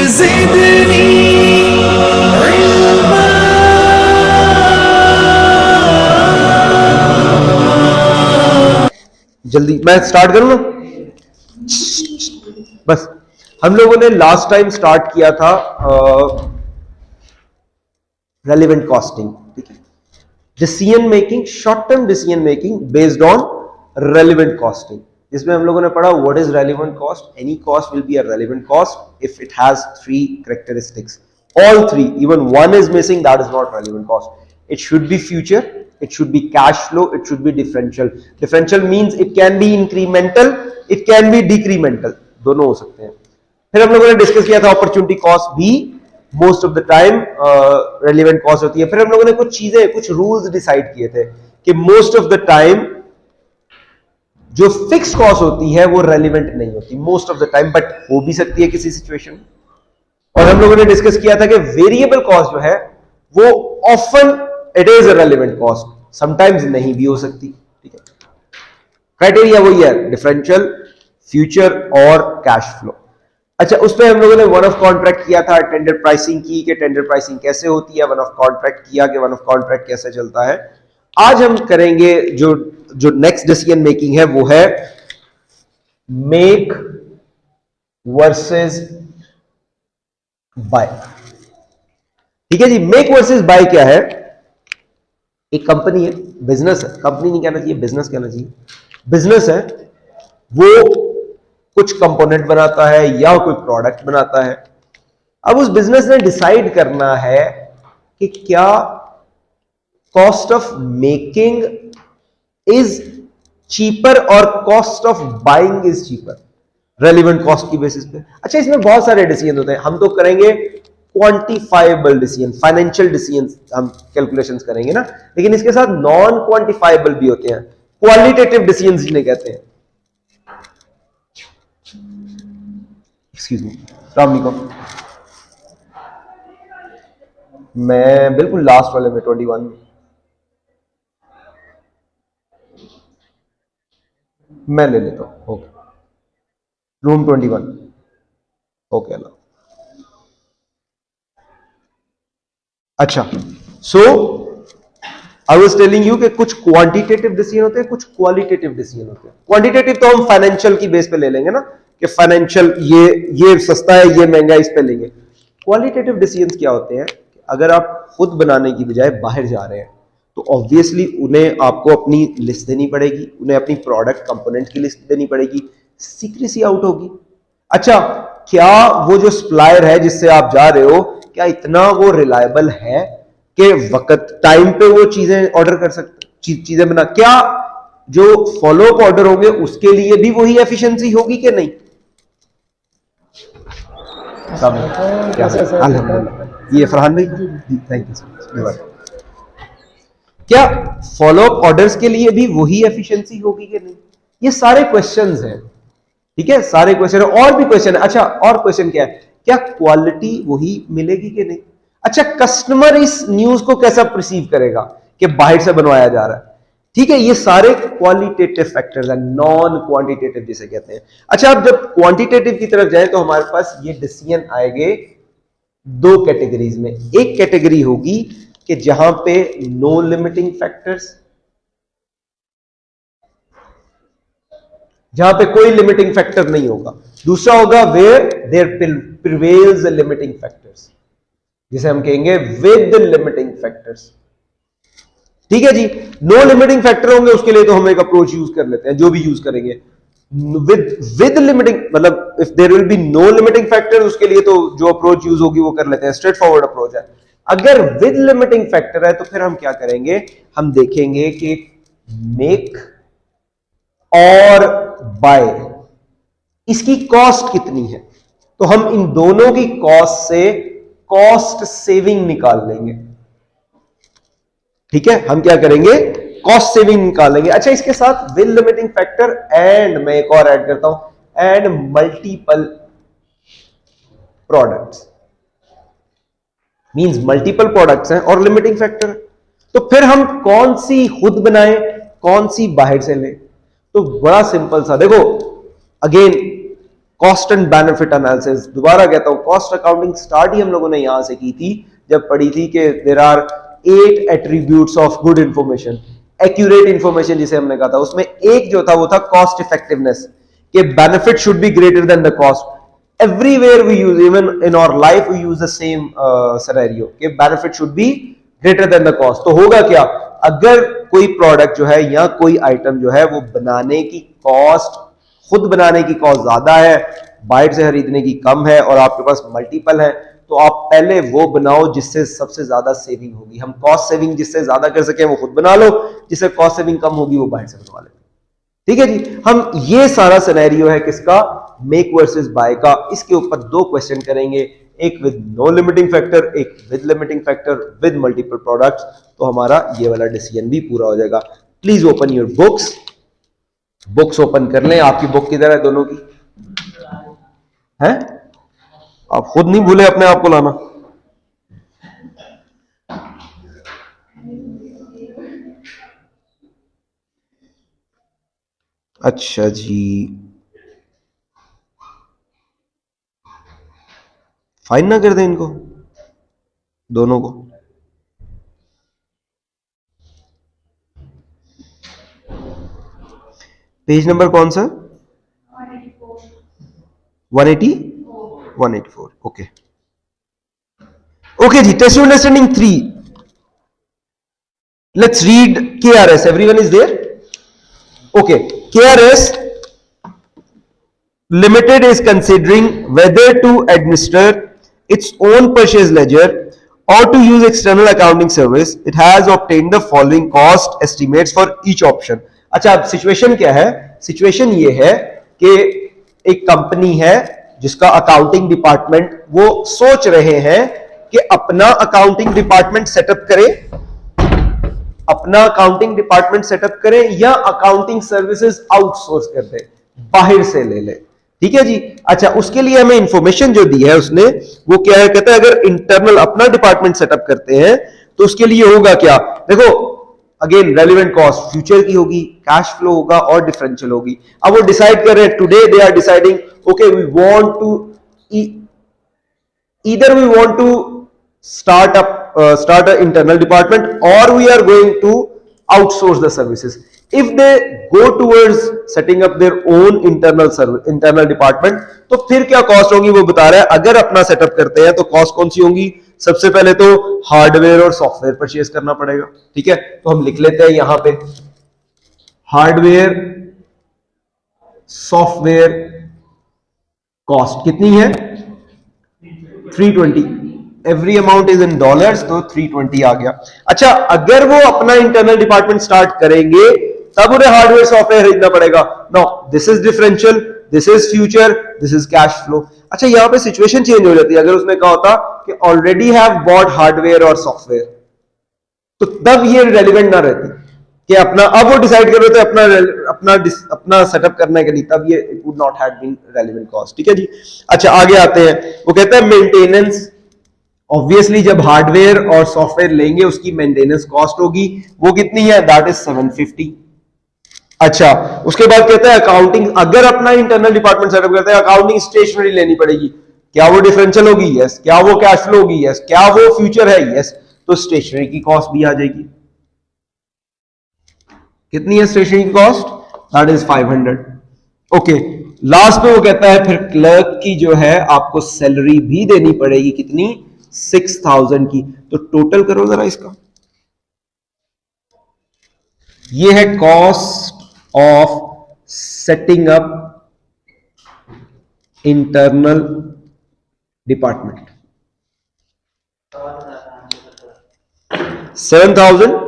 जिंदगी जल्दी मैं स्टार्ट करूं ना। बस हम लोगों ने लास्ट टाइम स्टार्ट किया था रेलिवेंट कॉस्टिंग, ठीक है, decision making, short term decision making based on relevant costing, जिसमें हम लोगों ने पढ़ा what is relevant cost. Any cost will be a relevant cost if it has 3 characteristics, all 3, even 1 is missing, that is not relevant cost. It should be future, it should be cash flow, it should be differential. Differential means it can be incremental, it can be decremental, दोनों हो सकते हैं। फिर हम लोगों ने discuss किया था अपॉर्चुनिटी कॉस्ट भी most of the time relevant cost होती है। फिर हम लोगों ने कुछ चीजें, कुछ रूल्स डिसाइड किए थे कि मोस्ट ऑफ द टाइम जो फिक्स कॉस्ट होती है वो रेलिवेंट नहीं होती most of the time, but हो भी सकती है किसी सिचुएशन में। और हम लोगों ने डिस्कस किया था कि वेरिएबल कॉस्ट जो है वो often it is a relevant cost, sometimes नहीं भी हो सकती, ठीक है। क्राइटेरिया वही है, डिफरेंशियल, फ्यूचर और कैश फ्लो। अच्छा, उस पर हम लोगों ने वन ऑफ कॉन्ट्रैक्ट किया था, टेंडर प्राइसिंग की कि टेंडर प्राइसिंग कैसे होती है, वन ऑफ कॉन्ट्रैक्ट किया कि वन ऑफ कॉन्ट्रैक्ट कैसे चलता है। आज हम करेंगे जो नेक्स्ट डिसीजन मेकिंग है वो है मेक वर्सेस बाय, ठीक है जी। मेक वर्सेस बाय क्या है? एक कंपनी है, बिजनेस है, कंपनी नहीं कहना चाहिए, बिजनेस कहना चाहिए। बिजनेस है, वो कुछ कंपोनेंट बनाता है या कोई प्रोडक्ट बनाता है। अब उस बिजनेस ने डिसाइड करना है कि क्या cost of making is cheaper और cost of buying is cheaper, relevant cost की बेसिस पे। अच्छा, इसमें बहुत सारे डिसीजन होते हैं, हम तो करेंगे क्वांटिफाइबल डिसीजन, फाइनेंशियल डिसीजन हम कैलकुलेशंस करेंगे ना, लेकिन इसके साथ नॉन क्वांटिफाइबल भी होते हैं, क्वालिटेटिव डिसीजन जिन्हें कहते हैं। एक्सक्यूज मी, रामनिकम, मैं बिल्कुल लास्ट वाले में 21 में, मैं ले लेता हूं, ओके, रूम 21, ओके अल्लाह। अच्छा, सो आई वाज टेलिंग यू कि कुछ क्वांटिटेटिव डिसीजन होते हैं, कुछ क्वालिटेटिव डिसीजन होते हैं। क्वांटिटेटिव तो हम फाइनेंशियल की बेस पे ले लेंगे ना, कि फाइनेंशियल ये सस्ता है, ये महंगा है, इस पे लेंगे। क्वालिटेटिव डिसीजंस क्या होते हैं? अगर आप खुद बनाने की बजाय बाहर जा रहे हैं तो ऑब्वियसली उन्हें आपको अपनी लिस्ट देनी पड़ेगी, उन्हें अपनी प्रोडक्ट कंपोनेंट की लिस्ट देनी पड़ेगी, सीक्रेसी आउट होगी। अच्छा, क्या वो जो सप्लायर है जिससे आप जा रहे हो, क्या इतना वो रिलायबल है कि वक्त टाइम पे वो चीजें ऑर्डर कर सकते, चीजें बना, क्या जो फॉलो अप ऑर्डर होंगे उसके लिए भी वही एफिशिएंसी होगी कि नहीं? अल्हम्दुलिल्लाह, ये फरहान भाई, थैंक यू सो मच। क्या फॉलो अप ऑर्डर्स के लिए भी वही एफिशिएंसी होगी कि नहीं? ये सारे क्वेश्चंस हैं, ठीक है, सारे क्वेश्चन है, और भी क्वेश्चन है। अच्छा, और क्वेश्चन क्या है? क्या क्वालिटी वही मिलेगी कि नहीं? अच्छा, कस्टमर इस न्यूज को कैसा परसीव करेगा कि बाहर से बनवाया जा रहा है? ठीक है, ये सारे क्वालिटेटिव फैक्टर्स हैं, नॉन क्वांटिटेटिव जिसे कहते हैं। अच्छा, अब जब क्वांटिटेटिव की तरफ जाए तो हमारे पास ये डिसीजन आएंगे दो कैटेगरीज में। एक कैटेगरी होगी कि जहां पे नो लिमिटिंग फैक्टर्स, जहां पे कोई लिमिटिंग फैक्टर नहीं होगा। दूसरा होगा where there prevails limiting factors, जिसे हम कहेंगे विद लिमिटिंग फैक्टर्स। ठीक है जी, नो लिमिटिंग फैक्टर होंगे उसके लिए तो हम एक अप्रोच यूज कर लेते हैं, जो भी यूज करेंगे विद लिमिटिंग, मतलब if there will be no limiting factor, उसके लिए तो जो अप्रोच यूज होगी वो कर लेते हैं, स्ट्रेट फॉरवर्ड अप्रोच है। अगर विद लिमिटिंग फैक्टर है तो फिर हम क्या करेंगे? हम देखेंगे कि मेक और बाय, इसकी कॉस्ट कितनी है, तो हम इन दोनों की कॉस्ट से कॉस्ट सेविंग निकाल लेंगे। ठीक है, हम क्या करेंगे? कॉस्ट सेविंग निकालेंगे। अच्छा, इसके साथ विद लिमिटिंग फैक्टर एंड, मैं एक और ऐड करता हूं, and multiple products, means multiple products हैं और लिमिटिंग फैक्टर। तो फिर हम कौन सी खुद बनाएं, कौन सी बाहर से लें? तो बड़ा सिंपल सा, देखो again cost and benefit analysis, दोबारा कहता हूं कॉस्ट अकाउंटिंग स्टार्ट ही हम लोगों ने यहां से की थी जब पढ़ी थी कि there are 8 attributes of good information, accurate information जिसे हमने कहा था, उसमें एक जो था वो था कॉस्ट इफेक्टिवनेस, कि benefit should be greater than the cost. Everywhere we use, even in our life we use the same scenario कि benefit should be greater than the cost. तो होगा क्या, अगर कोई प्रोडक्ट जो है या कोई आइटम जो है वो बनाने की कॉस्ट, खुद बनाने की कॉस्ट ज्यादा है, बाहर से खरीदने की कम है और आपके पास मल्टीपल है, तो आप पहले वो बनाओ जिससे सबसे ज्यादा सेविंग होगी. हम कॉस्ट सेविंग जिससे ज्यादा कर सके वो खुद बना लो, जिससे कॉस्ट सेविंग कम होगी वो बाहर से बनवा लो. ठीक है जी. हम ये सारा सिनेरियो है किसका, मेक वर्सेस बाय का. इसके ऊपर 2 क्वेश्चन करेंगे, एक विद नो लिमिटिंग फैक्टर, एक with limiting factor with multiple products. तो हमारा ये वाला डिसीजन भी पूरा हो जाएगा. Please open your books open कर लें. आपकी बुक किधर है दोनों की है? आप खुद नहीं भूले अपने आप को लाना. अच्छा जी, फाइन ना कर दें इनको दोनों को. पेज नंबर कौन सा? 184. ओके ओके जी. Test understanding 3. Let's read KRS. Everyone is there? Okay. KRS Limited is considering whether to administer its own purchase ledger or to use external accounting service. It has obtained the following cost estimates for each option. अच्छा, अब situation क्या है? Situation ये है कि एक company है जिसका अकाउंटिंग डिपार्टमेंट, वो सोच रहे हैं कि अपना अकाउंटिंग डिपार्टमेंट सेटअप करें या अकाउंटिंग सर्विसेज आउटसोर्स कर दें, बाहर से ले ले. ठीक है जी. अच्छा, उसके लिए हमें इंफॉर्मेशन जो दी है उसने, वो क्या है, कहता है अगर इंटरनल अपना डिपार्टमेंट सेटअप करते हैं तो उसके लिए होगा क्या. देखो, अगेन रेलेवेंट कॉस्ट फ्यूचर की होगी, कैश फ्लो होगा और डिफरेंशियल होगी. अब वो डिसाइड कर रहे हैं, today they are deciding, okay we want to either we want to start an internal department or we are going to outsource the services. If they go towards setting up their own internal department, तो फिर क्या cost होगी वो बता रहा है. अगर अपना सेटअप करते हैं तो कॉस्ट कौन सी होंगी? सबसे पहले तो हार्डवेयर और सॉफ्टवेयर परचेज करना पड़ेगा. ठीक है, तो हम लिख लेते हैं यहां पे हार्डवेयर सॉफ्टवेयर कॉस्ट कितनी है? 320. Every amount is in dollars, तो 320 आ गया. अच्छा, अगर वो अपना इंटरनल डिपार्टमेंट स्टार्ट करेंगे तब उन्हें हार्डवेयर सॉफ्टवेयर खरीदना पड़ेगा. No, this is differential, this is future, this is cash flow. अच्छा, यहां पे सिचुएशन चेंज हो जाती है. अगर उसने कहा होता कि ऑलरेडी हैव बॉट हार्डवेयर और सॉफ्टवेयर, तो तब ये रेलिवेंट ना रहती कि अपना, अब वो डिसाइड कर रहे थे अपना सेटअप करने के लिए, तब ये it would not have been relevant cost. ठीक है जी. अच्छा, आगे आते हैं. वो कहता है मेंटेनेंस. ऑब्वियसली जब हार्डवेयर और सॉफ्टवेयर लेंगे उसकी मेंटेनेंस कॉस्ट होगी, वो कितनी है? That is 750. अच्छा, उसके बाद कहता है अकाउंटिंग. अगर अपना इंटरनल डिपार्टमेंट सेटअप करते हैं, अकाउंटिंग स्टेशनरी लेनी पड़ेगी. क्या वो डिफरेंशियल होगी? यस. क्या वो कैश फ्लो होगी? यस. क्या वो फ्यूचर है? यस. तो स्टेशनरी की कॉस्ट भी आ जाएगी. कितनी है स्टेशनरी की cost? That is 500. Okay. Last में वो कहता है फिर क्लर्क की जो है आपको सैलरी भी देनी पड़ेगी. कितनी? 6000 की. तो टोटल करो जरा इसका. ये है cost of setting up internal department. 7000.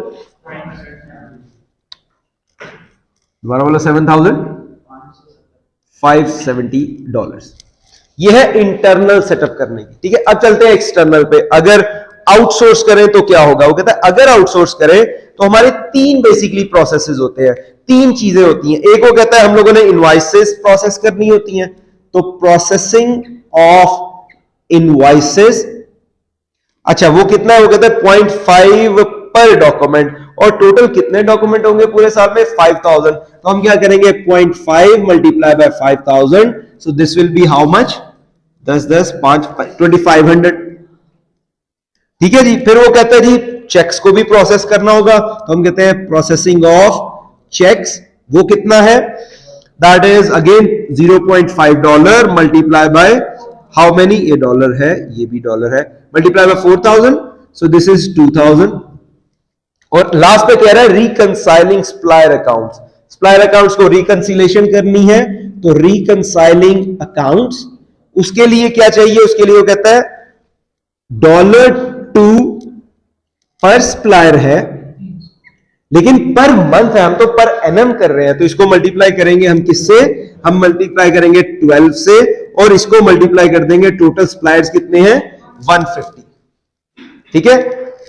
दोबारा बोला 7570 ये है इंटरनल सेटअप करने की. ठीक है, अब चलते हैं एक्सटर्नल पे. अगर आउटसोर्स करें तो क्या होगा? वो कहता है अगर आउटसोर्स करें तो हमारे 3 बेसिकली प्रोसेसेस होते हैं, 3 चीजें होती हैं. एक वो कहता है हम लोगों ने इनवॉइसेस प्रोसेस करनी होती हैं, तो प्रोसेसिंग ऑफ इनवॉइसेस. अच्छा, वो कितना है? वो कहता है 0.5 पर डॉक्यूमेंट. और टोटल कितने डॉक्यूमेंट होंगे पूरे साल में? 5000. तो हम क्या करेंगे? 0.5 multiply by 5000, so this will B how much, 10 5 2500। ठीक है जी। फिर वो कहते हैं जी चेक्स को भी प्रोसेस करना होगा, तो हम कहते हैं प्रोसेसिंग ऑफ चेक्स, वो कितना है, that is again $0.5 multiply by how many, ये डॉलर है, ये भी डॉलर है, multiply by 4000, so this is 2000। और लास्ट पे कह रहा है reconciling supplier accounts, supplier accounts को रिकंसिलेशन करनी है, तो रिकंसाइलिंग अकाउंट्स, उसके लिए क्या चाहिए, उसके लिए वो कहता है $2 पर सप्लायर है, लेकिन पर मंथ है, हम तो पर एनम कर रहे हैं, तो इसको मल्टीप्लाई करेंगे हम किससे, हम मल्टीप्लाई करेंगे 12 से, और इसको मल्टीप्लाई कर देंगे, टोटल सप्लायर्स कितने हैं 150। ठीक है,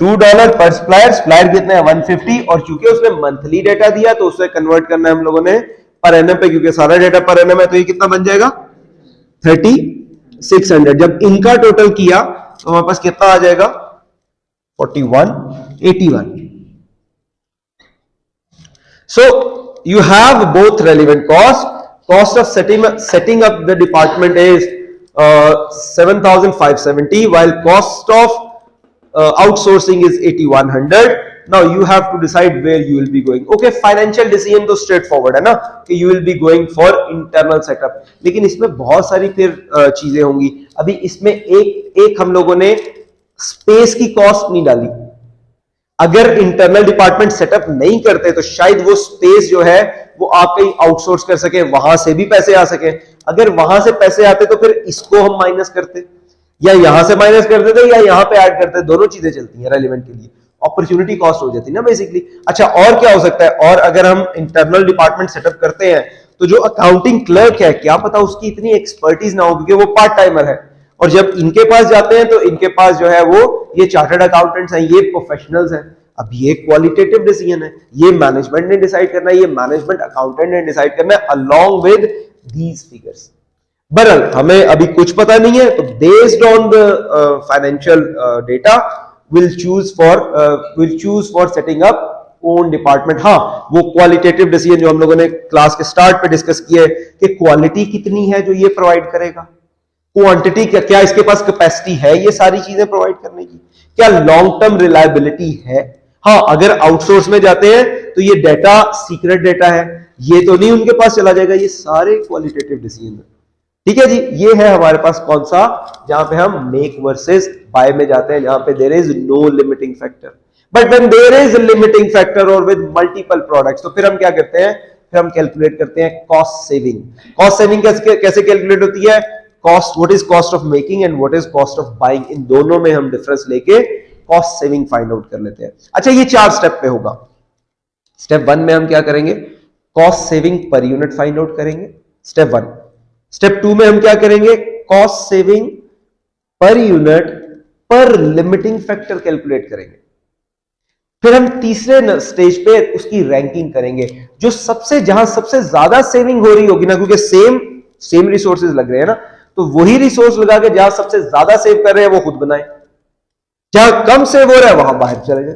$2 पर सप्लायर, सप्लायर कितने हैं 150, और चूंकि उसने मंथली डेटा दिया तो उसे कन्वर्ट करना है हम लोगों ने पर एनम पे, क्योंकि सारा डेटा पर एनम है, तो ये कितना बन जाएगा 3600। जब इनका टोटल किया तो हमारे पास कितना आ जाएगा 4181। So you have both relevant cost. Cost of setting up the department is 7,570, while cost of outsourcing is 8,100. Now you have to decide where you will be going. Okay, financial decision तो straightforward है ना, कि you will be going for internal setup. लेकिन इसमें बहुत सारी फिर चीजें होंगी। अभी इसमें एक हम लोगों ने स्पेस की कॉस्ट नहीं डाली। अगर इंटरनल डिपार्टमेंट सेटअप नहीं करते तो शायद वो स्पेस जो है वो आप कहीं आउटसोर्स कर सके, वहां से भी पैसे आ सके। अगर वहां से पैसे आते तो फिर इसको हम माइनस करते, या यहां से माइनस करते थे, या यहां पे ऐड करते, दोनों चीजें चलती हैं रेलिवेंट के लिए, अपॉर्चुनिटी कॉस्ट हो जाती है ना बेसिकली। अच्छा, और क्या हो सकता है, और अगर हम इंटरनल डिपार्टमेंट सेटअप करते हैं तो जो अकाउंटिंग क्लर्क है, क्या पता उसकी इतनी एक्सपर्टीज ना हो, क्योंकि वो पार्ट टाइमर है, और जब इनके पास जाते हैं तो इनके पास जो है वो ये चार्टर्ड अकाउंटेंट्स हैं, ये प्रोफेशनल्स हैं। अब ये क्वालिटेटिव डिसीजन है, ये मैनेजमेंट ने डिसाइड करना है, ये मैनेजमेंट अकाउंटेंट ने डिसाइड करना है अलोंग विद दीज फिगर्स। बहरहाल हमें अभी कुछ पता नहीं है, तो based on the financial data will choose for setting up own department. हाँ, वो क्वालिटेटिव डिसीजन जो हम लोगों ने क्लास के स्टार्ट पे डिस्कस किया है कि क्वालिटी कितनी है जो ये प्रोवाइड करेगा, क्वांटिटी क्या इसके पास कैपेसिटी है ये सारी चीजें प्रोवाइड करने की, क्या लॉन्ग टर्म रिलायबिलिटी है। हाँ, अगर आउटसोर्स में जाते हैं तो ये डेटा सीक्रेट डेटा है, ये तो नहीं उनके पास चला जाएगा, ये सारे क्वालिटेटिव डिसीजन है। ठीक है जी, ये है हमारे पास कौन सा, जहां पे हम मेक वर्सेस बाय में जाते हैं, जहां पे there is no limiting factor. But when there is a limiting factor और विद मल्टीपल प्रोडक्ट्स, तो फिर हम क्या करते हैं, फिर हम कैलकुलेट करते हैं कॉस्ट सेविंग। कॉस्ट सेविंग कैसे कैलकुलेट होती है, cost, what is cost of making and what is cost of buying, इन दोनों में हम डिफरेंस लेके कॉस्ट सेविंग फाइंड आउट कर लेते हैं। अच्छा, ये 4 स्टेप पे होगा। स्टेप 1 में हम क्या करेंगे, cost saving per unit find out करेंगे, स्टेप 1। स्टेप 2 में हम क्या करेंगे, कॉस्ट सेविंग पर यूनिट पर लिमिटिंग फैक्टर कैलकुलेट करेंगे। फिर हम तीसरे स्टेज पे उसकी रैंकिंग करेंगे, जो जहां सबसे ज्यादा सेविंग हो रही होगी ना, क्योंकि सेम रिसोर्सेज लग रहे हैं ना, तो वही रिसोर्स लगा के जहां सबसे ज्यादा सेव कर रहे हैं वो खुद बनाए, जहां कम सेव हो रहा है वहां बाहर चले जाए,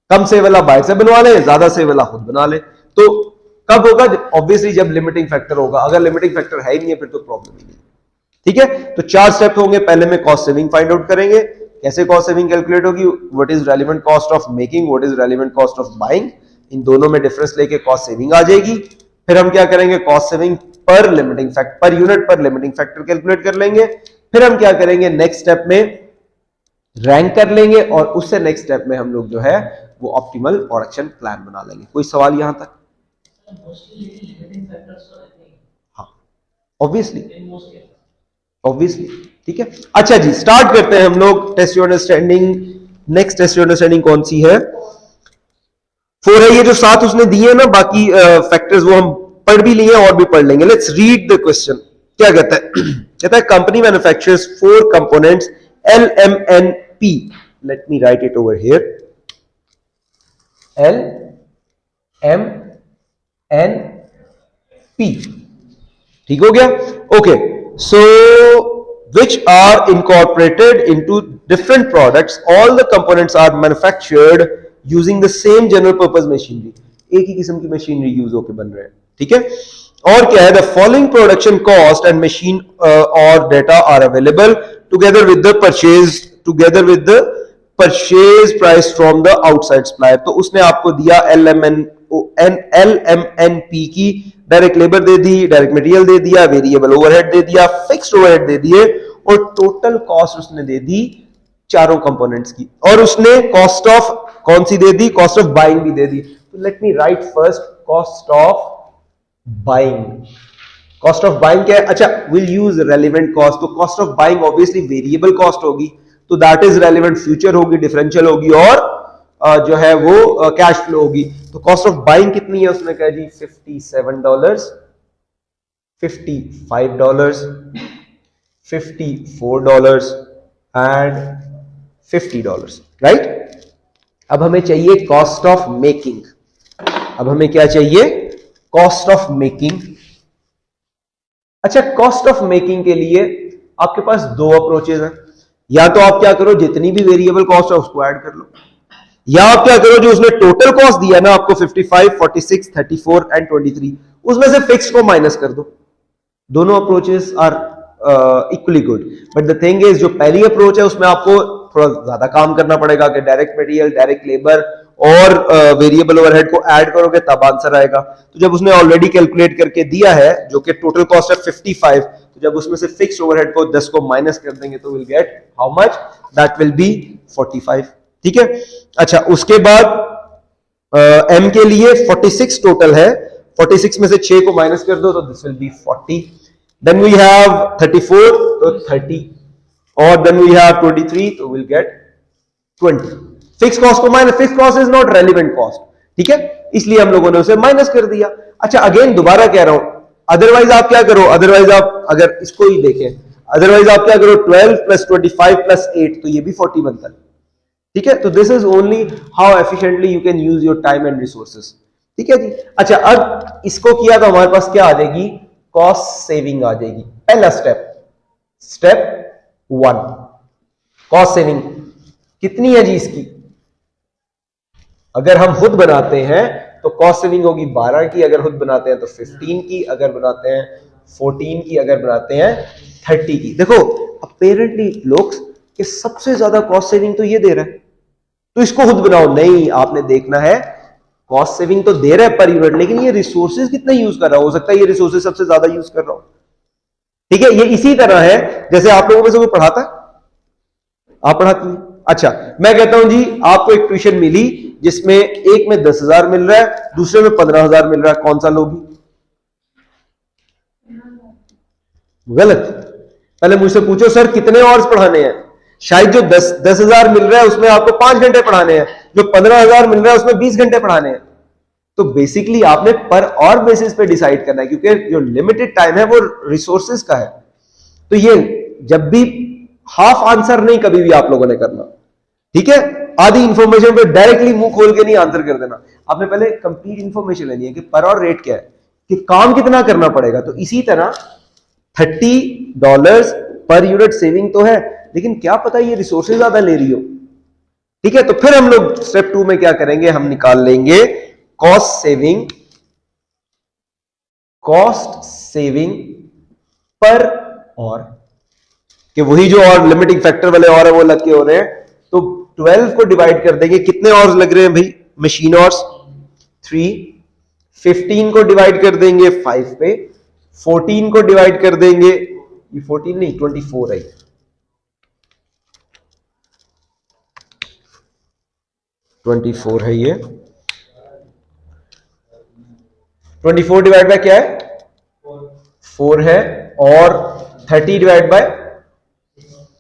कम सेव वाला बाहर से बनवा ले, ज्यादा सेव वाला खुद बना ले। तो कब होगा, ऑब्वियसली जब लिमिटिंग फैक्टर होगा। अगर लिमिटिंग फैक्टर है ही नहीं है फिर तो प्रॉब्लम ही नहीं। ठीक है, तो 4 स्टेप होंगे। पहले में कॉस्ट सेविंग फाइंड आउट करेंगे, कैसे कॉस्ट सेविंग कैलकुलेट होगी, what is relevant cost of making, what is relevant cost of buying, इन दोनों में डिफरेंस लेके कॉस्ट सेविंग आ जाएगी। फिर हम क्या करेंगे, कॉस्ट सेविंग पर लिमिटिंग फैक्टर, पर यूनिट पर लिमिटिंग फैक्टर कैलकुलेट कर लेंगे। फिर हम क्या करेंगे, नेक्स्ट स्टेप में रैंक कर लेंगे, और उससे नेक्स्ट स्टेप में हम लोग जो है वो ऑप्टिमल प्रोडक्शन प्लान बना लेंगे। कोई सवाल यहां तक? हाँ, ऑब्वियसली ठीक है। अच्छा जी, स्टार्ट करते हैं हम लोग test your understanding. Next test your understanding कौन सी है, 4 है। ये जो 7 उसने दिए है ना, बाकी फैक्टर्स वो हम पढ़ भी लिए और भी पढ़ लेंगे। Let's read the question. क्या कहता है, कहता है company manufactures 4 components LMNP। Let me write it over here, LMNP। ठीक हो गया, okay. So which are incorporated into different products, all the components are manufactured using the same general purpose machinery। एक ही किस्म की मशीनरी यूज होकर बन रहे हैं, ठीक है। और क्या है, the following production cost and machine और data are available together with the purchase price from the outside supplier. तो उसने आपको दिया LMNP की डायरेक्ट लेबर दे दी, डायरेक्ट मटेरियल दे दिया, वेरिएबल ओवरहेड दे दिया, फिक्स्ड ओवरहेड दे दिए और टोटल कॉस्ट उसने दे दी चारों कंपोनेंट्स की। और उसने कॉस्ट ऑफ कौन सी दे दी, कॉस्ट ऑफ बाइंग भी दे दी। तो late me right first cost of buying. Cost of buying क्या है, अच्छा विल यूज रेलिवेंट कॉस्ट। तो cost of buying obviously variable cost होगी, तो दैट इज रेलिवेंट फ्यूचर होगी, डिफरेंशियल होगी और जो है वो कैश फ्लो होगी। तो कॉस्ट ऑफ बाइंग कितनी है, उसने कहा जी $57, $55, $54 एंड $50, राइट। अब हमें चाहिए कॉस्ट ऑफ मेकिंग। अब हमें क्या चाहिए, कॉस्ट ऑफ मेकिंग। अच्छा, कॉस्ट ऑफ मेकिंग के लिए आपके पास दो अप्रोचेज हैं। या तो आप क्या करो, जितनी भी वेरिएबल कॉस्ट है उसको ऐड कर लो, या आप क्या करो, जो उसने टोटल कॉस्ट दिया ना आपको 55, 46, 34 एंड 23, उसमें से फिक्स को माइनस कर दो। दोनों approaches are equally good, but the thing is जो पहली अप्रोच है उसमें आपको थोड़ा ज्यादा काम करना पड़ेगा कि डायरेक्ट मटेरियल, डायरेक्ट लेबर और वेरिएबल ओवरहेड को ऐड करोगे तब आंसर आएगा। तो जब उसने ऑलरेडी कैलकुलेट करके दिया है जो कि टोटल कॉस्ट है 55, तो जब उसमें से फिक्स्ड ओवरहेड को 10 को माइनस कर देंगे तो will gate how much, that will be 45। ठीक है, अच्छा उसके बाद एम के लिए 46 टोटल है, 46 में से 6 को माइनस कर दो तो this will be 40। Then we have 34 तो 30 और देन वी हैव 23 तो विल गेट 20। फिक्स कॉस्ट को minus, fix cost is not relevant cost, ठीक है, इसलिए हम लोगों ने उसे माइनस कर दिया। अच्छा अगेन दोबारा कह रहा हूं, अदरवाइज आप क्या करो, अदरवाइज आप अगर इसको ही देखें, अदरवाइज आप क्या करो 12 + 25 + 8 तो ये भी 40 बनता है। ठीक है, तो this is only how efficiently you can use your time and resources. ठीक है जी, अच्छा अब इसको किया तो हमारे पास क्या आ जाएगी, कॉस्ट सेविंग आ जाएगी। पहला स्टेप, स्टेप 1, कॉस्ट सेविंग कितनी है जी इसकी, अगर हम खुद बनाते हैं तो कॉस्ट सेविंग होगी 12 की, अगर खुद बनाते हैं तो 15 की, अगर बनाते हैं 14 की, अगर बनाते हैं 30 की। देखो अपेरेंटली लोग कि सबसे ज्यादा कॉस्ट सेविंग तो ये दे रहा है, तो इसको खुद बनाओ। नहीं, आपने देखना है कॉस्ट सेविंग तो दे रहा है पर यूनिट, लेकिन ये रिसोर्सेज कितना यूज कर रहा हो सकता है ये रिसोर्सेज सबसे ज्यादा यूज कर रहा हो। ठीक है, ये इसी तरह है जैसे आप लोगों में से कोई पढ़ाता है, आप पढ़ाती हैं। अच्छा मैं कहता हूं जी आपको एक ट्यूशन मिली जिसमें एक में 10,000 मिल रहा है, दूसरे में 15,000 मिल रहा है, कौन सा लोगी? गलत। पहले मुझसे पूछो सर कितने आवर्स पढ़ाने हैं, शायद जो 10,000 मिल रहा है उसमें आपको 5 घंटे पढ़ाने हैं, जो 15,000 मिल रहा है उसमें 20 घंटे पढ़ाने हैं। तो बेसिकली आपने पर और बेसिस पे डिसाइड करना है, क्योंकि जो लिमिटेड टाइम है वो रिसोर्सेज का है। तो ये जब भी हाफ आंसर नहीं कभी भी आप लोगों ने करना, ठीक है, आधी इंफॉर्मेशन पे डायरेक्टली मुंह खोल के नहीं आंसर कर देना। आपने पहले कंप्लीट इंफॉर्मेशन लेनी है कि पर और रेट क्या है, कि काम कितना करना पड़ेगा। तो इसी तरह $30 पर यूनिट सेविंग तो है, लेकिन क्या पता ये रिसोर्सेज ज्यादा ले रही हो। ठीक है, तो फिर हम लोग स्टेप 2 में क्या करेंगे, हम निकाल लेंगे कॉस्ट सेविंग, कॉस्ट सेविंग पर और, कि वही जो और लिमिटिंग फैक्टर वाले और है वो लग के हो रहे हैं। तो 12 को डिवाइड कर देंगे, कितने और लग रहे हैं भाई, मशीन और 3, 15 को डिवाइड कर देंगे 5 पे, 14 को डिवाइड कर देंगे, ये 14 नहीं 24 है, 24 है ये, 24 डिवाइड बाय क्या है 4 है, और 30 डिवाइड बाय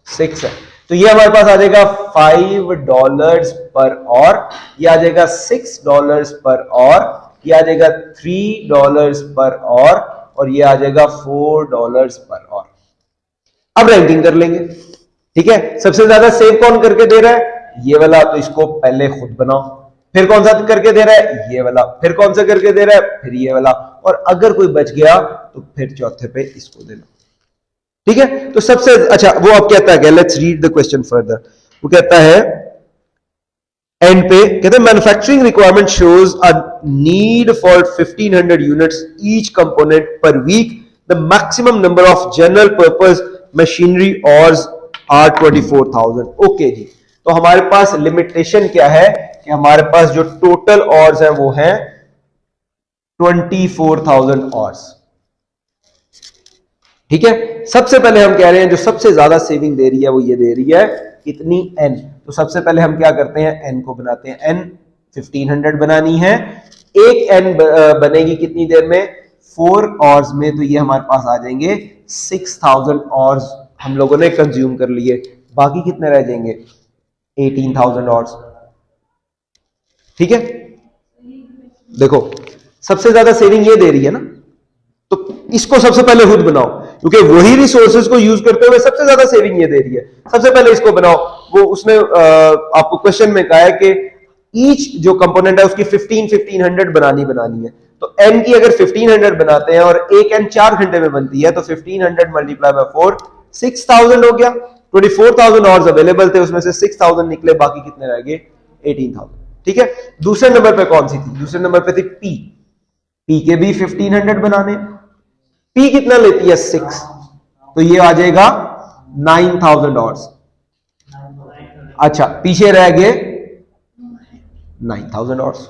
6 है। तो ये हमारे पास आ जाएगा $5 पर और, ये आ जाएगा $6 पर और, ये आ जाएगा $3 पर और ये आ जाएगा $4 पर और। अब रैंकिंग कर लेंगे। ठीक है, सबसे ज्यादा सेव कौन करके दे रहा है, ये वाला, तो इसको पहले खुद बनाओ। फिर कौन सा करके दे रहा है, ये वाला। फिर कौन सा करके दे रहा है, फिर ये वाला। और अगर कोई बच गया तो फिर चौथे पे इसको देना। ठीक है, तो सबसे अच्छा वो अब कहता है, let's read the question further. वो कहता है एंड पे कहते हैं manufacturing requirement shows a need for 1500 units each component per week, the maximum number of general purpose machinery hours are 24,000। Okay जी, तो हमारे पास लिमिटेशन क्या है कि हमारे पास जो टोटल ऑर्स है वो है 24,000 ऑर्स। ठीक है, सबसे पहले हम कह रहे हैं जो सबसे ज्यादा सेविंग दे रही है वो ये दे रही है कितनी, एन। तो सबसे पहले हम क्या करते हैं, एन को बनाते हैं, एन 1500 बनानी है। एक एन बनेगी कितनी देर में, 4 आवर्स में। तो ये हमारे पास आ जाएंगे 6000 आवर्स हम लोगों ने कंज्यूम कर लिए। बाकी कितने रह जाएंगे, 18,000 आवर्स। ठीक है, देखो सबसे ज्यादा सेविंग ये दे रही है ना, तो इसको सबसे पहले खुद बनाओ, क्योंकि वही रिसोर्सेज को यूज करते हुए सबसे ज्यादा सेविंग ये दे रही है। सबसे पहले इसको बनाओ। वो उसने आपको क्वेश्चन में कहा है कि ईच जो कंपोनेंट है उसकी 1500 बनानी है। तो एन की अगर 1500 बनाते हैं और एक एन 4 घंटे में बनती है, तो 1500 मल्टीप्लाई बाय 4 6000 हो गया। 24,000 आवर्स अवेलेबल थे, उसमें से 6000 निकले, बाकी कितने रह गए, 18,000। ठीक है, दूसरे नंबर पे कौन सी थी, दूसरे नंबर पे थी पी। पी के भी 1500 बनाने, पी कितना लेती है, 6, तो ये आ जाएगा 9000 आवर्स। अच्छा, पीछे रह गए 9000 आवर्स।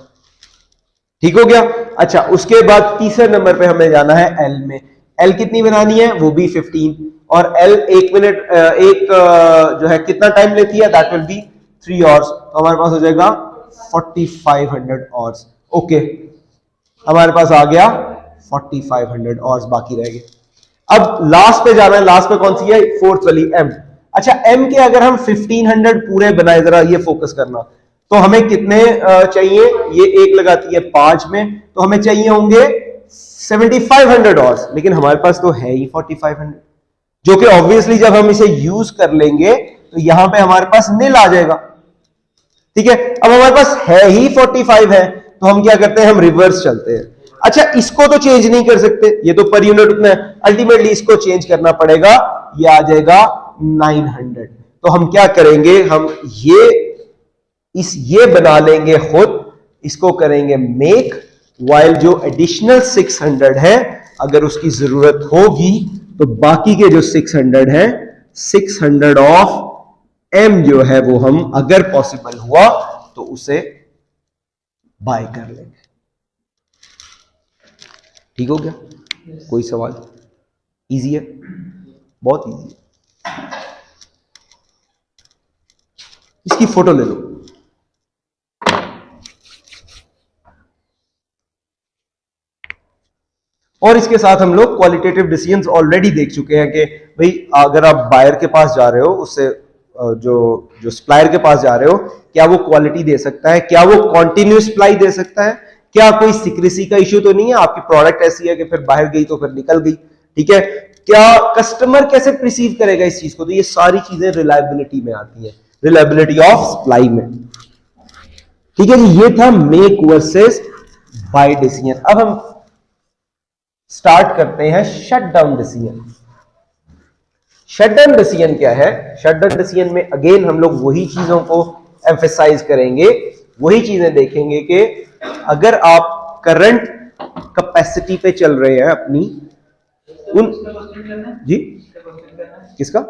ठीक हो गया। अच्छा, उसके बाद तीसरे नंबर पे हमें जाना है एल में। एल कितनी बनानी है, वो भी 15, और एल 1 मिनट जो है कितना टाइम लेती है, दैट विल बी 3 आवर्स। तो हमारे पास हो जाएगा 4500 आवर्स। ओके, हमारे पास आ गया 4500 आवर्स, बाकी रह गए। अब लास्ट पे जाना है, लास्ट पे कौन सी है, फोर्थ वाली, एम। अच्छा, एम के अगर हम 1500 पूरे बनाए, जरा ये फोकस करना, तो हमें कितने चाहिए, ये एक लगाती है 5 में, तो हमें चाहिए होंगे 7500 आवर्स, लेकिन हमारे पास तो है ही 4500, जो कि ऑब्वियसली जब हम इसे यूज कर लेंगे तो यहां पे हमारे पास नील आ जाएगा। ठीक है, अब हमारे पास है ही 45 है, तो हम क्या करते हैं, हम रिवर्स चलते हैं। अच्छा, इसको तो चेंज नहीं कर सकते, ये तो पर यूनिट उतना है, अल्टीमेटली इसको चेंज करना पड़ेगा, ये आ जाएगा 900। तो हम क्या करेंगे, हम ये बना लेंगे खुद, इसको करेंगे मेक, वाइल जो एडिशनल 600 है अगर उसकी जरूरत होगी तो बाकी के जो 600 है, 600 ऑफ एम जो है वो हम अगर पॉसिबल हुआ तो उसे बाय कर लेंगे। ठीक हो गया, कोई सवाल, इजी है, बहुत इजी है। इसकी फोटो ले लो। और इसके साथ हम लोग क्वालिटेटिव डिसीजंस ऑलरेडी देख चुके हैं कि भाई अगर आप बायर के पास जा रहे हो, उससे जो सप्लायर के पास जा रहे हो, क्या वो क्वालिटी दे सकता है, क्या वो कॉन्टिन्यूस सप्लाई दे सकता है, क्या कोई सिक्रेसी का इश्यू तो नहीं है, आपकी प्रोडक्ट ऐसी है कि फिर बाहर गई तो फिर निकल गई। ठीक है, क्या कस्टमर कैसे रिसीव करेगा इस चीज को, तो ये सारी चीजें रिलायबिलिटी में आती है, रिलायबिलिटी ऑफ सप्लाई में। ठीक है जी, ये था मेक वर्सेस बाय डिसीजन। अब हम स्टार्ट करते हैं shut down decision. Shut down decision क्या है, शट डाउन डिसीजन में अगेन हम लोग वही चीजों को एम्फेसाइज करेंगे, वही चीजें देखेंगे कि अगर आप करंट कैपेसिटी पे चल रहे हैं अपनी उन जी, किसका,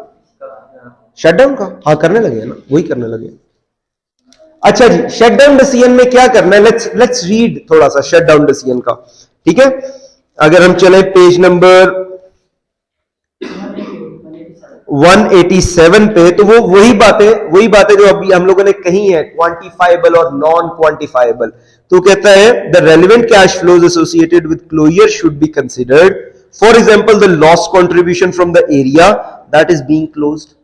शट डाउन का, हाँ करने लगे ना, वही करने लगे। अच्छा जी, शट डाउन डिसीजन में क्या करना है, लेट्स रीड थोड़ा सा शट डाउन डिसीजन का। ठीक है, अगर हम चले पेज नंबर 187 पे, तो वो वही बातें जो अभी हम लोगों ने कही है, क्वांटिफाइबल और नॉन क्वांटिफाइबल। तो कहता है the relevant cash flows associated with closure should be considered, for example the loss contribution from the area that is being closed.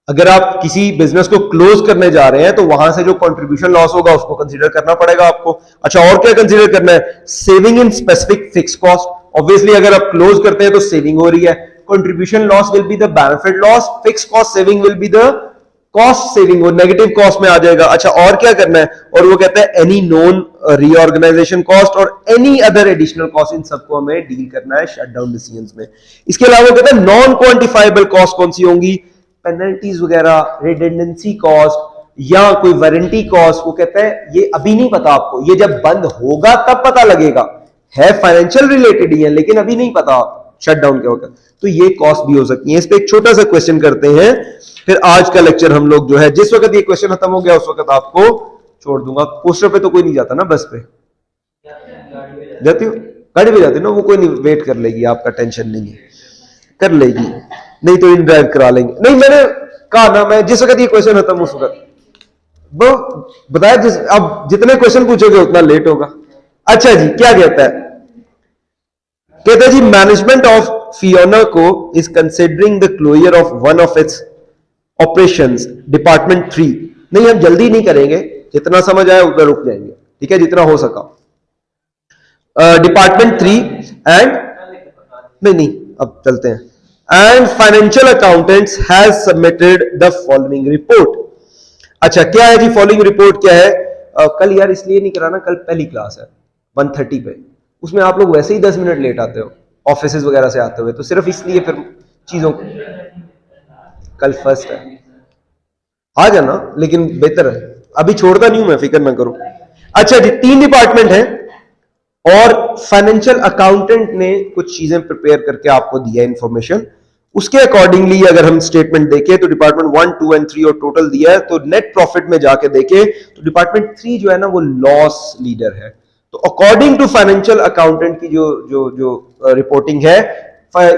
अगर आप किसी बिजनेस को क्लोज करने जा रहे हैं तो वहां से जो कंट्रीब्यूशन लॉस होगा उसको कंसीडर करना पड़ेगा आपको। अच्छा, और क्या कंसीडर करना है, saving in specific fix cost. Obviously अगर आप क्लोज करते हैं तो सेविंग हो रही है, contribution loss will be the benefit loss, fix cost saving will be the cost saving, वो नेगेटिव कॉस्ट में आ जाएगा। अच्छा, और क्या करना है, और वो कहता है एनी नोन रीऑर्गेनाइजेशन कॉस्ट और एनी अदर एडिशनल कॉस्ट, इन सबको हमें डील करना है शट डाउन डिसीजंस में। इसके अलावा कहता है नॉन क्वांटिफाइबल कॉस्ट कौन सी होंगी, पेनल्टीज वगैरह, रिडेंडेंसी कॉस्ट, या कोई वारंटी कॉस्ट, वो कहता है ये अभी नहीं पता आपको, ये जब बंद होगा तब पता लगेगा, है फाइनेंशियल रिलेटेड ही है लेकिन अभी नहीं पता शट डाउन क्या होगा, तो ये कॉस्ट भी हो सकती है। इस पे एक छोटा सा क्वेश्चन करते हैं, फिर आज का लेक्चर हम लोग जो है, जिस वक्त ये क्वेश्चन खत्म हो गया उस वक्त आपको छोड़ दूंगा। पोस्टर पे तो कोई नहीं जाता ना, बस पे जाती हो, गाड़ी पे जाती हो ना, वो कोई नहीं, वेट कर लेगी, आपका टेंशन नहीं है, कर लेगी, नहीं तो इन ड्राइव करा लेंगे। नहीं मैंने कहा ना, मैं जिस वक्त ये क्वेश्चन खत्म उस वक्त वो बताया, अब जितने क्वेश्चन पूछोगे उतना लेट होगा। अच्छा जी, क्या कहता है, कहता है जी management of Fiona Co is considering the closure of one of its operations department 3। नहीं हम जल्दी नहीं करेंगे, जितना समझ आया उतना रुक जाएंगे, ठीक है, जितना हो सका। डिपार्टमेंट 3 एंड नहीं अब चलते हैं, and financial accountants has submitted the following report. अच्छा क्या है जी फॉलोइंग रिपोर्ट, क्या है? कल यार इसलिए नहीं कराना, कल पहली क्लास है 1:30 पे, उसमें आप लोग वैसे ही 10 मिनट लेट आते हो ऑफिस वगैरह से आते हुए, तो सिर्फ इसलिए फिर चीजों को, कल फर्स्ट है, आ जाना, लेकिन बेहतर है, अभी छोड़ता नहीं हूं मैं, फिक्र ना करो। अच्छा जी, 3 डिपार्टमेंट है और फाइनेंशियल अकाउंटेंट ने कुछ चीजें प्रिपेयर करके आपको दिया इंफॉर्मेशन, उसके अकॉर्डिंगली अगर हम स्टेटमेंट देखें तो डिपार्टमेंट 1, 2 एंड 3 और टोटल दिया है, तो नेट प्रॉफिट में जाके देखें तो डिपार्टमेंट 3 जो है ना वो लॉस लीडर है। तो अकॉर्डिंग टू फाइनेंशियल अकाउंटेंट की जो जो जो रिपोर्टिंग है,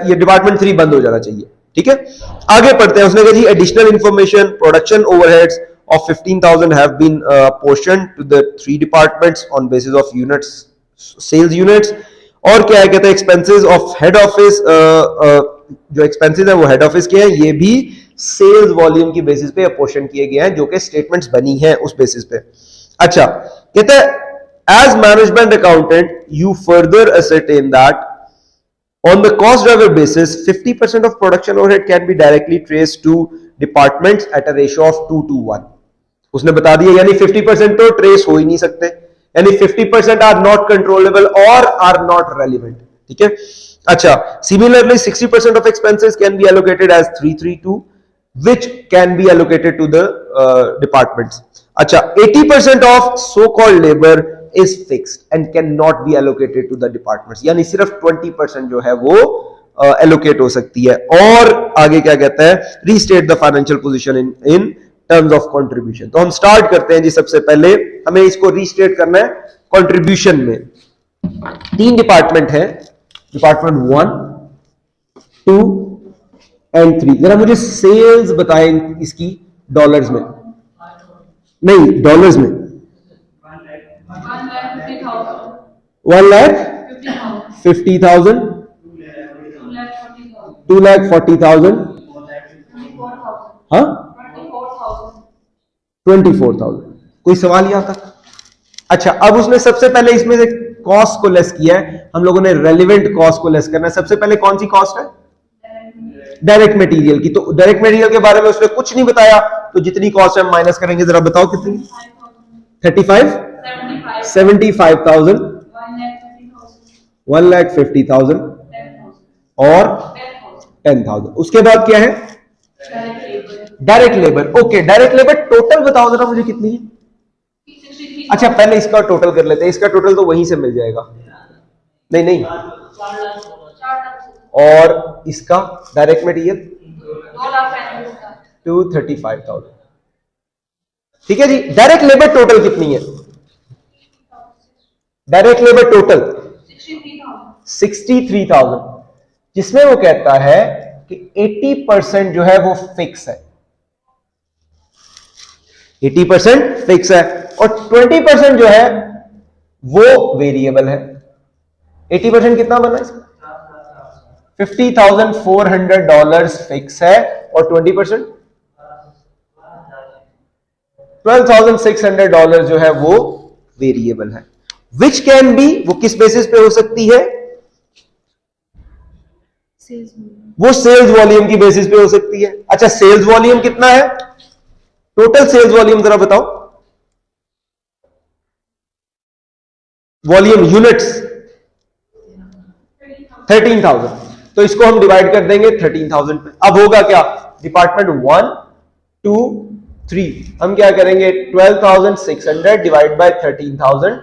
ये डिपार्टमेंट 3 बंद हो जाना चाहिए, ठीक है। आगे पढ़ते हैं, उसने कहा जी additional information production overheads of 15,000 have been portioned to the 3 departments on basis of units, sales units। और क्या है, कहते हैं एक्सपेंसेस ऑफ हेड ऑफिस, जो एक्सपेंसेस है वो हेड ऑफिस के हैं, ये भी सेल्स वॉल्यूम की बेसिस पे अपोर्शन किए गए हैं, जो कि स्टेटमेंट्स बनी है उस बेसिस पे। अच्छा कहते हैं as management accountant you further ascertain that on the cost driver basis 50% of production overhead can be directly traced to departments at a ratio of 2:1। उसने बता दिया, यानी 50% तो ट्रेस हो ही नहीं सकते, यानी 50% आर नॉट कंट्रोलेबल और आर नॉट रेलिवेंट, ठीक है। अच्छा similarly 60% of expenses can be allocated as 332 which can be allocated to the departments। अच्छा 80% of so called labor is fixed and cannot be allocated to the departments, यानी सिर्फ 20% जो है वो allocate हो सकती है। और आगे क्या कहता है, restate the financial position in terms of contribution। तो हम स्टार्ट करते हैं जी, सबसे पहले हमें इसको रीस्टेट करना है कंट्रीब्यूशन में। 3 डिपार्टमेंट है, डिपार्टमेंट 1, 2 एंड 3। जरा मुझे सेल्स बताएं इसकी डॉलर्स में, नहीं डॉलर्स में। 1,50,000, 2,40,000, हाँ 24,000। कोई सवाल यहाँ तक? अच्छा अब उसने सबसे पहले इसमें से कॉस्ट को लेस किया है, हम लोगों ने रेलिवेंट कॉस्ट को लेस करना है। सबसे पहले कौन सी कॉस्ट है? डायरेक्ट मटेरियल की। तो डायरेक्ट मटेरियल के बारे में उसने कुछ नहीं बताया, तो जितनी कॉस्ट है माइनस करेंगे, जरा बताओ कितनी? 35, 75,000, 1,50,000 और 10,000। उसके बाद क्या है? Direct labour. Okay direct labour total बताओ जरा मुझे कितनी है? अच्छा पहले इसका टोटल कर लेते हैं, इसका टोटल तो वहीं से मिल जाएगा। नहीं और इसका डायरेक्ट मटेरियल 235,000, ठीक है जी। डायरेक्ट लेबर टोटल कितनी है? डायरेक्ट लेबर टोटल 63,000, जिसमें वो कहता है कि 80% जो है वो फिक्स है, 80% फिक्स है और 20% जो है वो वेरिएबल है। 80% कितना बना इसका? $50,400 फिक्स है और 20% $12,600 जो है वो वेरिएबल है। विच कैन बी, वो किस बेसिस पे हो सकती है? वो सेल्स वॉल्यूम की बेसिस पे हो सकती है। अच्छा सेल्स वॉल्यूम कितना है? टोटल सेल्स वॉल्यूम जरा बताओ, वॉल्यूम यूनिट्स 13,000, तो इसको हम डिवाइड कर देंगे 13,000 पे। अब होगा क्या? डिपार्टमेंट 1, 2 3, हम क्या करेंगे 12,600 divide by 13,000,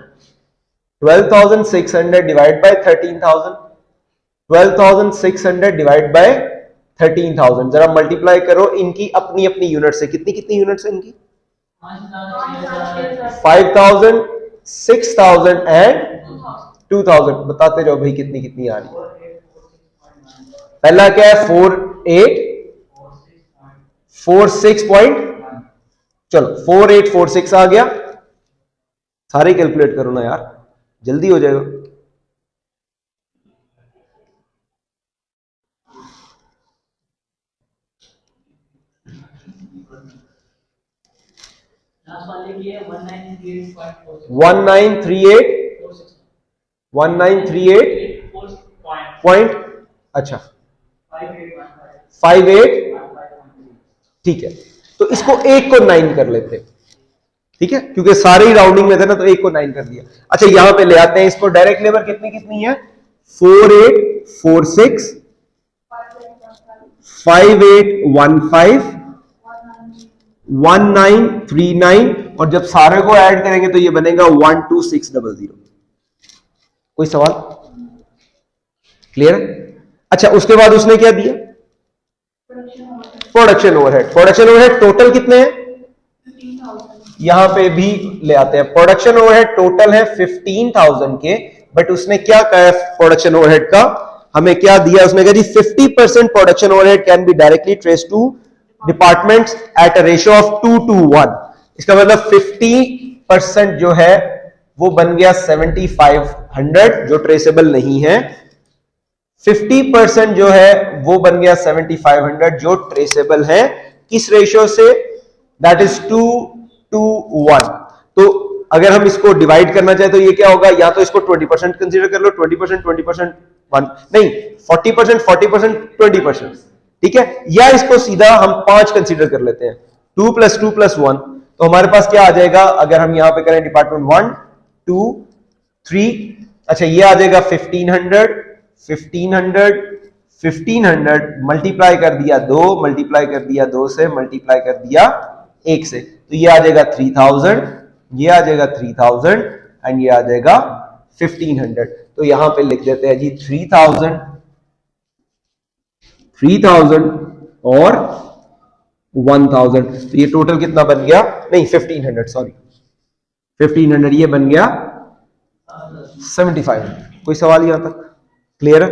12,600 divide by 13,000, 12,600 divide by 13,000, जरा मल्टीप्लाई करो इनकी अपनी अपनी यूनिट से, कितनी कितनी यूनिट्स है इनकी, 5,000, 6,000 एंड 2,000, बताते जाओ भाई कितनी कितनी आ रही है। पहला क्या है 4846 पॉइंट, चलो 4846 आ गया, सारे कैलकुलेट करो ना यार, जल्दी हो जाएगा। One nine three eight point, अच्छा 58, ठीक है, तो इसको एक को 9 कर लेते हैं, ठीक है, क्योंकि सारे ही राउंडिंग में थे ना, तो एक को 9 कर दिया। अच्छा यहां पे ले आते हैं इसको, डायरेक्ट लेबर कितनी कितनी है, 4846, 5815, 1939, और जब सारे को ऐड करेंगे तो ये बनेगा 12600। कोई सवाल, क्लियर है? अच्छा उसके बाद उसने क्या दिया, production overhead, production overhead total कितने हैं, यहां पे भी ले आते हैं, प्रोडक्शन ओवरहेड टोटल है 15,000 के, बट उसने क्या कहा प्रोडक्शन ओवरहेड का, हमें क्या दिया, उसने कहा जी 50% production overhead can be directly trace to departments at a ratio of 2 to 1। इसका मतलब 50% जो है वो बन गया 7500 जो ट्रेसेबल नहीं है, 50% जो है वो बन गया 7500 जो ट्रेसेबल है, किस रेशियो से, दैट इज 2 to 1। तो अगर हम इसको डिवाइड करना चाहे तो ये क्या होगा, या तो इसको 20% कंसीडर कर लो, 20%, 20%, 1 नहीं 40%, 40%, 20%, ठीक है, या इसको सीधा हम 5 कंसीडर कर लेते हैं, 2 + 2 + 1, तो हमारे पास क्या आ जाएगा, अगर हम यहां पे करें डिपार्टमेंट 1 2 3, अच्छा ये आ जाएगा 1500, 1500, 1500 मल्टीप्लाई कर दिया 2, मल्टीप्लाई कर दिया 2 से, मल्टीप्लाई कर दिया 1 से, तो ये आ जाएगा 3000, ये आ जाएगा 3000 एंड ये आ जाएगा 1500। तो यहां पे लिख देते हैं जी 3000 और 1000, तो ये टोटल कितना बन गया, नहीं 1500, सॉरी 1500, ये बन गया 75। कोई सवाल यहां तक, क्लियर है?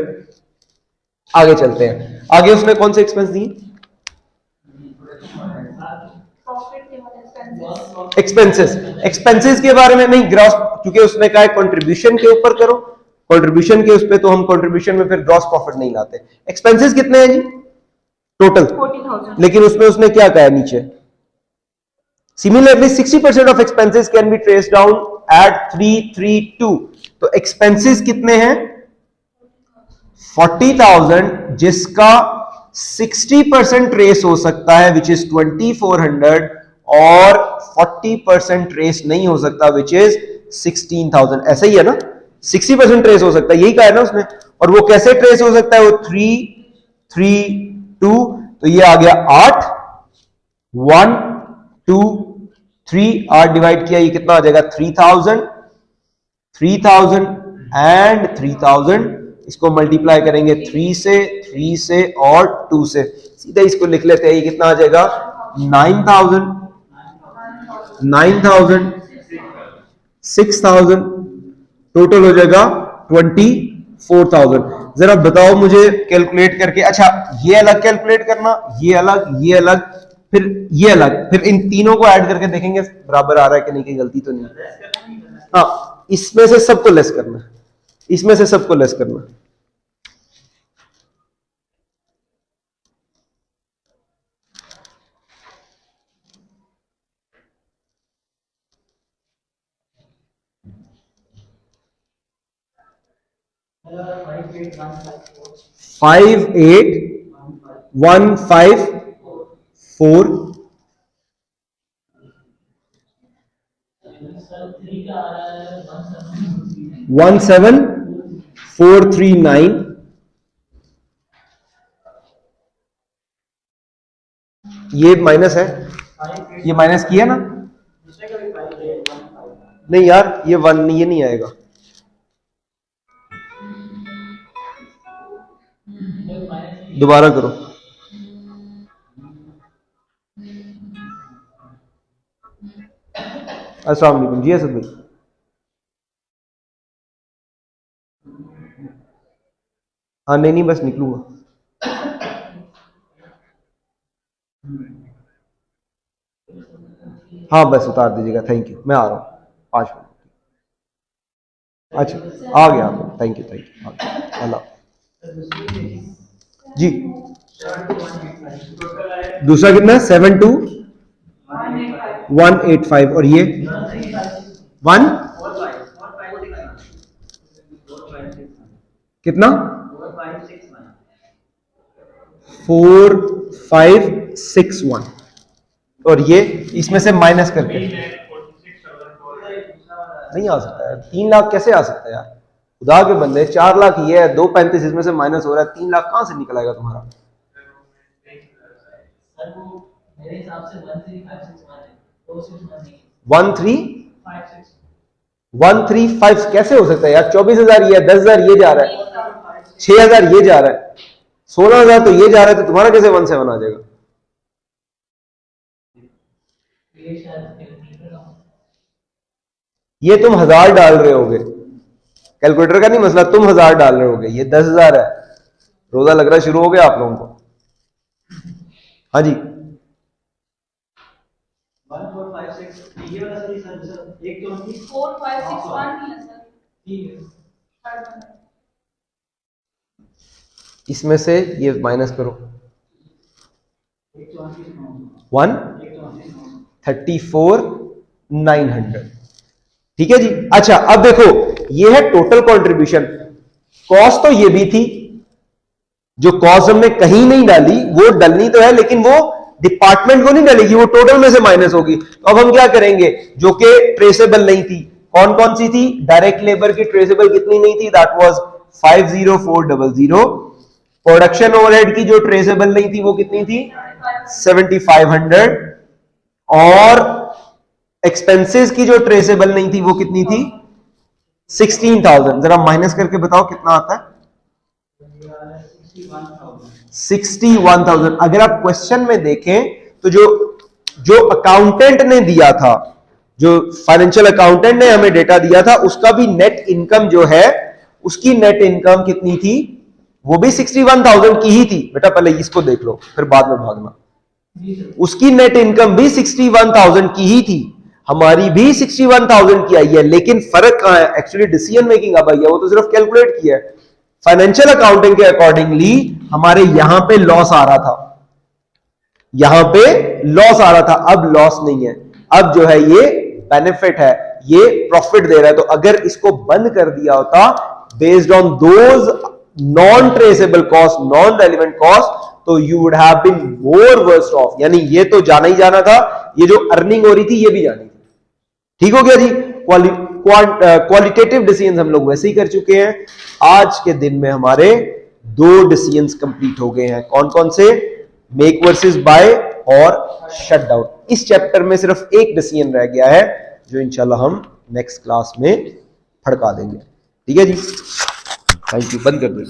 आगे चलते हैं, आगे उसने कौन से एक्सपेंस दिए, एक्सपेंसेस, एक्सपेंसेस के बारे में नहीं, ग्रॉस, क्योंकि उसने कहा है कंट्रीब्यूशन के ऊपर करो, कंट्रीब्यूशन के उस पे, तो हम कंट्रीब्यूशन में फिर ग्रॉस प्रॉफिट नहीं लाते। एक्सपेंसेस कितने हैं जी टोटल, 40,000, लेकिन उसमें उसने क्या कहा है नीचे, similarly 60% of expenses can be trace down at 332, तो एक्सपेंसेस कितने हैं 40,000, जिसका 60% ट्रेस हो सकता है विच इज 2400, और 40% ट्रेस नहीं हो सकता विच इज 16,000, ऐसा ही है ना, 60% ट्रेस हो सकता है, यही कहा है ना उसने, और वो कैसे ट्रेस हो सकता है, वो 332, तो ये आ गया 8, 1 2 3, 8 डिवाइड किया, ये कितना आ जाएगा 3000, 3000 एंड 3000, इसको मल्टीप्लाई करेंगे 3 से और 2 से, सीधा इसको लिख लेते हैं, ये कितना आ जाएगा 9000, 9000, 6000, टोटल हो जाएगा 24,000। जरा बताओ मुझे कैलकुलेट करके, अच्छा ये अलग कैलकुलेट करना, ये अलग, फिर ये अलग, फिर इन तीनों को ऐड करके देखेंगे बराबर आ रहा है कि नहीं, कहीं गलती तो नहीं, हाँ इसमें से सबको लेस करना, इसमें से सबको लेस करना, फाइव एट 154, 17439, ये माइनस है, ये माइनस किया ना, नहीं यार ये 1 ये नहीं आएगा, दोबारा करो। अस्सलाम वालेकुम जी असद भाई। हाँ नहीं नहीं बस निकलूंगा। हाँ बस उतार दीजिएगा, थैंक यू, मैं आ रहा हूँ 5 मिनट। अच्छा आ गया, थैंक यू अल्लाह जी। दूसरा कितना है? 72185 और ये 1 कितना 4561 और ये इसमें से माइनस करके नहीं आ सकता है। 3 लाख कैसे आ सकता है यार, खुदा के बंदे 4 लाख ये है, 235 इसमें से माइनस हो रहा है, 3 लाख कहां से निकल आएगा तुम्हारा? मेरे हिसाब से 1356 कैसे हो सकता है यार? 24,000 ये है, 10,000 ये जा रहा है, 6,000 ये जा रहा है, 16,000 तो ये जा रहा है, तो तुम्हारा कैसे 17 आ जाएगा? ये तुम 1000 डाल रहे होगे, कैलकुलेटर का नहीं मसला, तुम 1000 डाल रहे होगे, ये 10,000 है। रोजा लग रहा शुरू हो गया आप लोगों को। हाँ जी 1456 इसमें से ये माइनस करो 134,900 ठीक है जी। अच्छा अब देखो ये है टोटल कंट्रीब्यूशन, कॉस्ट तो ये भी थी, जो कॉस्ट हमने कहीं नहीं डाली वो डलनी तो है, लेकिन वो डिपार्टमेंट को नहीं डलेगी, वो टोटल में से माइनस होगी। तो अब हम क्या करेंगे, जो कि ट्रेसेबल नहीं थी, कौन कौन सी थी? डायरेक्ट लेबर की ट्रेसेबल कितनी नहीं थी? That was 50400। प्रोडक्शन ओवरहेड की जो ट्रेसेबल नहीं थी वो कितनी थी? 7500। और एक्सपेंसेस की जो ट्रेसेबल नहीं थी वो कितनी थी? 16,000। जरा माइनस करके बताओ कितना आता है? 61,000। अगर आप क्वेश्चन में देखें तो जो अकाउंटेंट ने दिया था, जो फाइनेंशियल अकाउंटेंट ने हमें डेटा दिया था, उसका भी नेट इनकम जो है, उसकी नेट इनकम कितनी थी? वो भी 61,000 की ही थी। बेटा पहले इसको देख लो फिर बाद में भागना। उसकी नेट इनकम भी 61,000 की ही थी, हमारी भी 61,000 की आई है, लेकिन फर्क कहां है? एक्चुअली डिसीजन मेकिंग अब आई है, वो तो सिर्फ कैलकुलेट किया है। फाइनेंशियल अकाउंटिंग के अकॉर्डिंगली हमारे यहां पे लॉस आ रहा था, यहां पे लॉस आ रहा था, अब लॉस नहीं है, अब जो है ये बेनिफिट है, ये प्रॉफिट दे रहा है। तो अगर इसको बंद कर दिया होता based on those non traceable cost, non relevant cost, तो you would have been more worst off. यानी ये तो जाना ही जाना था, ये जो अर्निंग हो रही थी ये भी जानी थी। ठीक हो गया जी। क्वालिटेटिव डिसीजंस हम लोग वैसे ही कर चुके हैं। आज के दिन में हमारे 2 डिसीजंस कंप्लीट हो गए हैं। कौन कौन से? मेक वर्सेस बाय और शट डाउन। इस चैप्टर में सिर्फ एक डिसीजन रह गया है, जो इंशाल्लाह हम नेक्स्ट क्लास में फड़का देंगे। ठीक है जी, थैंक यू। बंद कर दो।